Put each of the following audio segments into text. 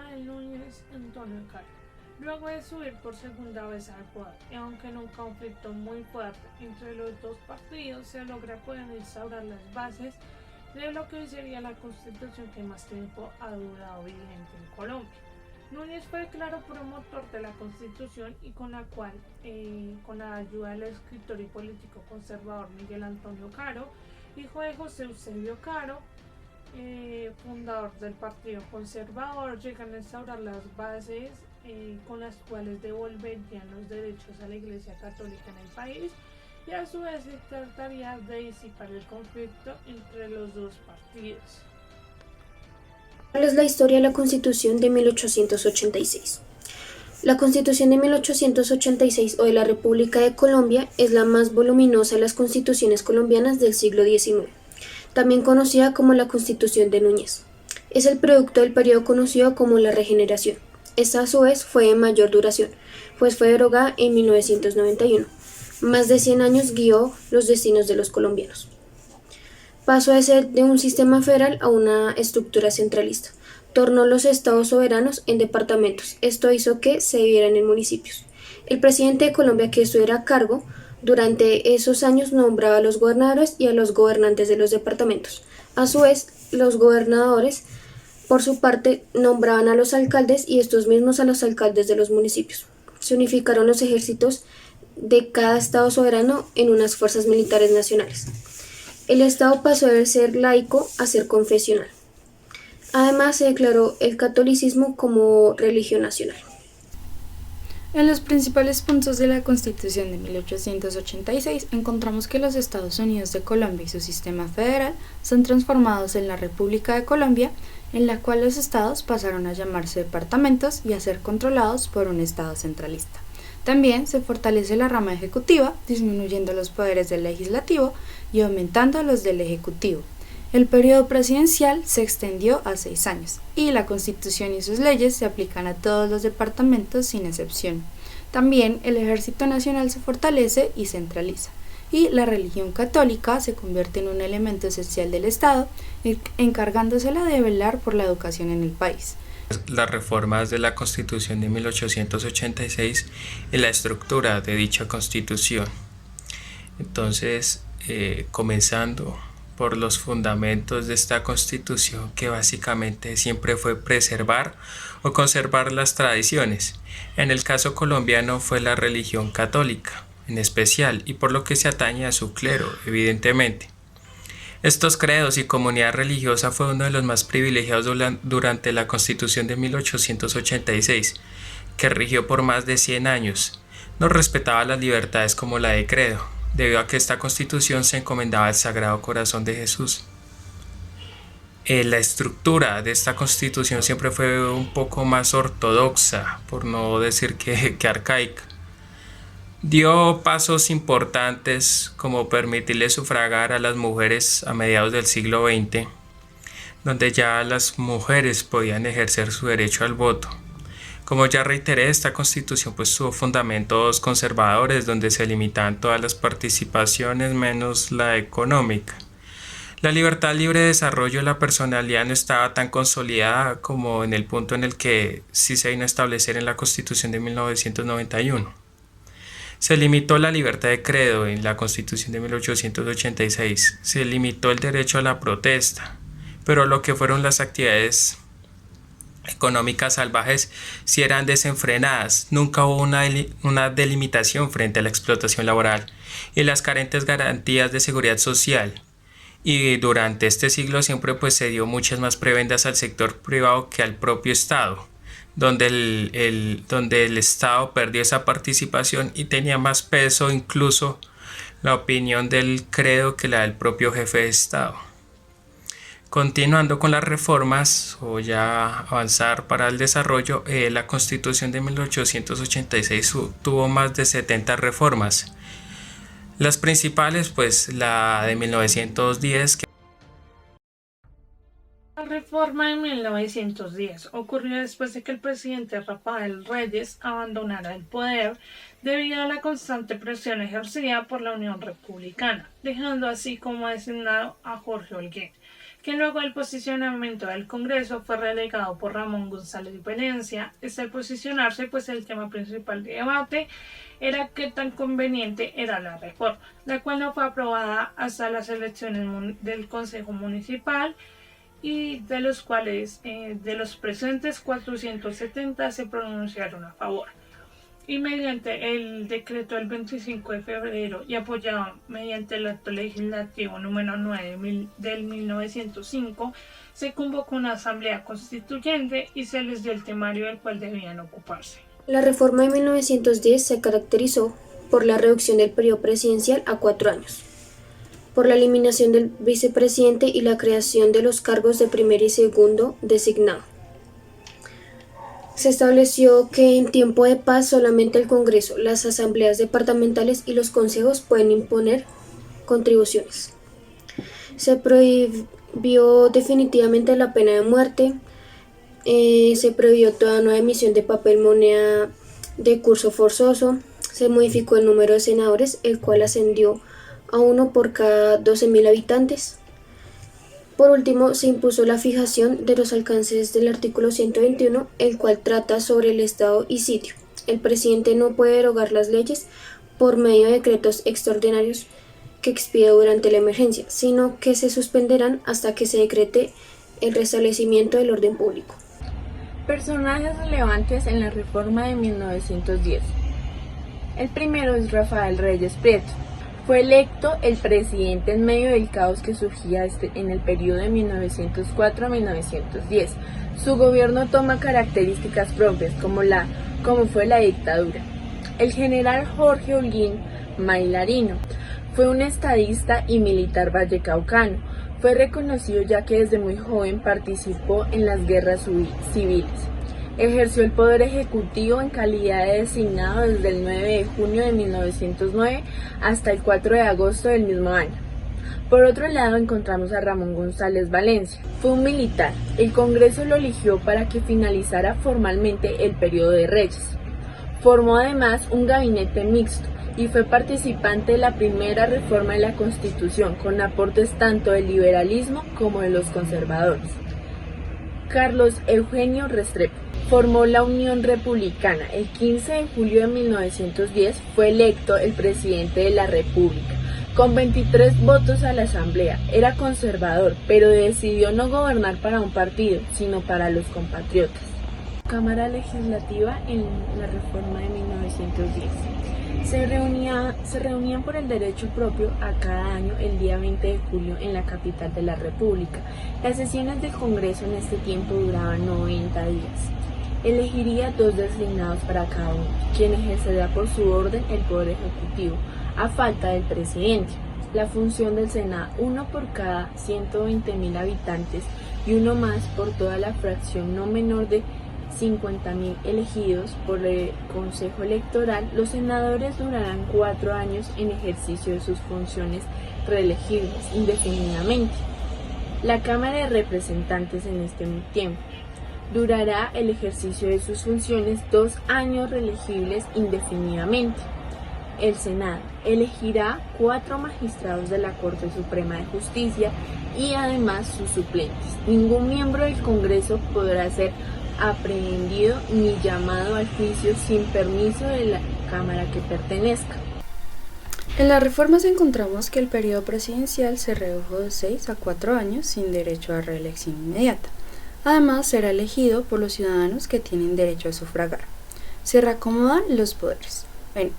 Rafael Núñez Antonio Caro, luego de subir por segunda vez al poder, y aunque en un conflicto muy fuerte entre los dos partidos, se logra poder instaurar las bases de lo que hoy sería la constitución que más tiempo ha durado vigente en Colombia. Núñez fue claro promotor de la constitución y con la cual, con la ayuda del escritor y político conservador Miguel Antonio Caro, hijo de José Eusebio Caro, fundador del Partido Conservador, llegan a instaurar las bases con las cuales devolverían los derechos a la Iglesia Católica en el país, y a su vez se trataría de disipar el conflicto entre los dos partidos. ¿Cuál es la historia de la Constitución de 1886? La Constitución de 1886 o de la República de Colombia es la más voluminosa de las constituciones colombianas del siglo XIX, también conocida como la Constitución de Núñez. Es el producto del periodo conocido como la Regeneración. Esta a su vez fue de mayor duración, pues fue derogada en 1991. Más de 100 años guió los destinos de los colombianos. Pasó de ser de un sistema federal a una estructura centralista. Tornó los estados soberanos en departamentos. Esto hizo que se dividieran en municipios. El presidente de Colombia que estuviera a cargo durante esos años nombraba a los gobernadores y a los gobernantes de los departamentos. A su vez, los gobernadores, por su parte, nombraban a los alcaldes y estos mismos a los alcaldes de los municipios. Se unificaron los ejércitos de cada estado soberano en unas fuerzas militares nacionales. El Estado pasó de ser laico a ser confesional. Además, se declaró el catolicismo como religión nacional. En los principales puntos de la Constitución de 1886 encontramos que los Estados Unidos de Colombia y su sistema federal son transformados en la República de Colombia, en la cual los estados pasaron a llamarse departamentos y a ser controlados por un Estado centralista. También se fortalece la rama ejecutiva, disminuyendo los poderes del legislativo y aumentando los del ejecutivo. El periodo presidencial se extendió a 6 años y la Constitución y sus leyes se aplican a todos los departamentos sin excepción. También el Ejército Nacional se fortalece y centraliza, y la religión católica se convierte en un elemento esencial del Estado, encargándosela de velar por la educación en el país. Las reformas de la Constitución de 1886 y la estructura de dicha Constitución. Entonces, comenzando por los fundamentos de esta Constitución, que básicamente siempre fue preservar o conservar las tradiciones. En el caso colombiano fue la religión católica, en especial, y por lo que se atañe a su clero, evidentemente. Estos credos y comunidad religiosa fue uno de los más privilegiados durante la Constitución de 1886, que rigió por más de 100 años. No respetaba las libertades como la de credo, debido a que esta Constitución se encomendaba al Sagrado Corazón de Jesús. La estructura de esta Constitución siempre fue un poco más ortodoxa, por no decir que arcaica. Dio pasos importantes como permitirle sufragar a las mujeres a mediados del siglo XX, donde ya las mujeres podían ejercer su derecho al voto. Como ya reiteré, esta Constitución tuvo fundamentos conservadores donde se limitaban todas las participaciones menos la económica. La libertad libre de desarrollo de la personalidad no estaba tan consolidada como en el punto en el que sí se vino a establecer en la Constitución de 1991. Se limitó la libertad de credo en la Constitución de 1886, se limitó el derecho a la protesta, pero lo que fueron las actividades económicas salvajes sí eran desenfrenadas. Nunca hubo una delimitación frente a la explotación laboral y las carentes garantías de seguridad social. Y durante este siglo siempre se dio muchas más prebendas al sector privado que al propio Estado, donde el Estado perdió esa participación y tenía más peso incluso la opinión del credo que la del propio jefe de Estado. Continuando con las reformas, o ya avanzar para el desarrollo, la Constitución de 1886 tuvo más de 70 reformas. Las principales, la de 1910, La reforma de 1910 ocurrió después de que el presidente Rafael Reyes abandonara el poder debido a la constante presión ejercida por la Unión Republicana, dejando así como designado a Jorge Holguín, que luego del posicionamiento del Congreso fue relegado por Ramón González Valencia. Al posicionarse, pues el tema principal de debate era qué tan conveniente era la reforma, la cual no fue aprobada hasta las elecciones del Consejo Municipal, y de los cuales de los presentes 470 se pronunciaron a favor. Y mediante el decreto del 25 de febrero y apoyado mediante el acto legislativo número 9 del 1905, se convocó una asamblea constituyente y se les dio el temario del cual debían ocuparse. La reforma de 1910 se caracterizó por la reducción del periodo presidencial a 4 años, por la eliminación del vicepresidente y la creación de los cargos de primer y segundo designado. Se estableció que en tiempo de paz solamente el Congreso, las asambleas departamentales y los consejos pueden imponer contribuciones. Se prohibió definitivamente la pena de muerte. Se prohibió toda nueva emisión de papel moneda de curso forzoso. Se modificó el número de senadores, el cual ascendió a 1 por cada 12.000 habitantes. Por último, se impuso la fijación de los alcances del artículo 121, el cual trata sobre el estado y sitio. El presidente no puede derogar las leyes por medio de decretos extraordinarios que expida durante la emergencia, sino que se suspenderán hasta que se decrete el restablecimiento del orden público. Personajes relevantes en la reforma de 1910. El primero es Rafael Reyes Prieto. Fue electo el presidente en medio del caos que surgía en el periodo de 1904 a 1910. Su gobierno toma características propias, como fue la dictadura. El general Jorge Holguín Mailarino fue un estadista y militar vallecaucano. Fue reconocido ya que desde muy joven participó en las guerras civiles. Ejerció el poder ejecutivo en calidad de designado desde el 9 de junio de 1909 hasta el 4 de agosto del mismo año. Por otro lado encontramos a Ramón González Valencia. Fue un militar. El Congreso lo eligió para que finalizara formalmente el periodo de Reyes. Formó además un gabinete mixto y fue participante de la primera reforma de la Constitución, con aportes tanto del liberalismo como de los conservadores. Carlos Eugenio Restrepo formó la Unión Republicana. El 15 de julio de 1910 fue electo el presidente de la República, con 23 votos a la Asamblea. Era conservador, pero decidió no gobernar para un partido, sino para los compatriotas. Cámara Legislativa en la reforma de 1910. Se reunían por el derecho propio a cada año el día 20 de julio en la capital de la República. Las sesiones del Congreso en este tiempo duraban 90 días. Elegiría 2 designados para cada uno, quien ejercerá por su orden el poder ejecutivo, a falta del presidente. La función del Senado, 1 por cada 120.000 habitantes y 1 más por toda la fracción no menor de 50.000 elegidos por el Consejo Electoral. Los senadores durarán 4 años en ejercicio de sus funciones reelegibles indefinidamente. La Cámara de Representantes en este tiempo durará el ejercicio de sus funciones 2 años reelegibles indefinidamente. El Senado elegirá 4 magistrados de la Corte Suprema de Justicia y además sus suplentes. Ningún miembro del Congreso podrá ser aprehendido ni llamado al juicio sin permiso de la Cámara que pertenezca. En las reformas encontramos que el periodo presidencial se redujo de 6 a 4 años sin derecho a reelección inmediata. Además, será elegido por los ciudadanos que tienen derecho a sufragar. Se reacomodan los poderes.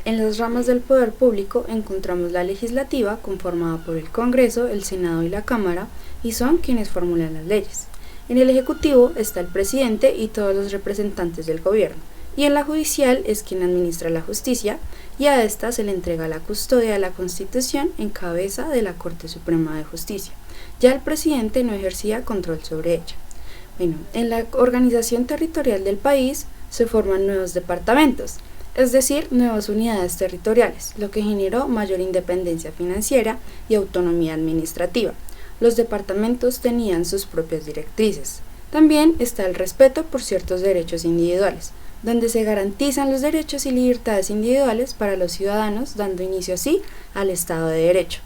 En las ramas del poder público encontramos la legislativa, conformada por el Congreso, el Senado y la Cámara, y son quienes formulan las leyes. En el Ejecutivo está el presidente y todos los representantes del gobierno, y en la judicial es quien administra la justicia, y a esta se le entrega la custodia de la Constitución en cabeza de la Corte Suprema de Justicia. Ya el presidente no ejercía control sobre ella. En la organización territorial del país se forman nuevos departamentos, es decir, nuevas unidades territoriales, lo que generó mayor independencia financiera y autonomía administrativa. Los departamentos tenían sus propias directrices. También está el respeto por ciertos derechos individuales. donde se garantizan los derechos y libertades individuales para los ciudadanos, dando inicio así al Estado de Derecho.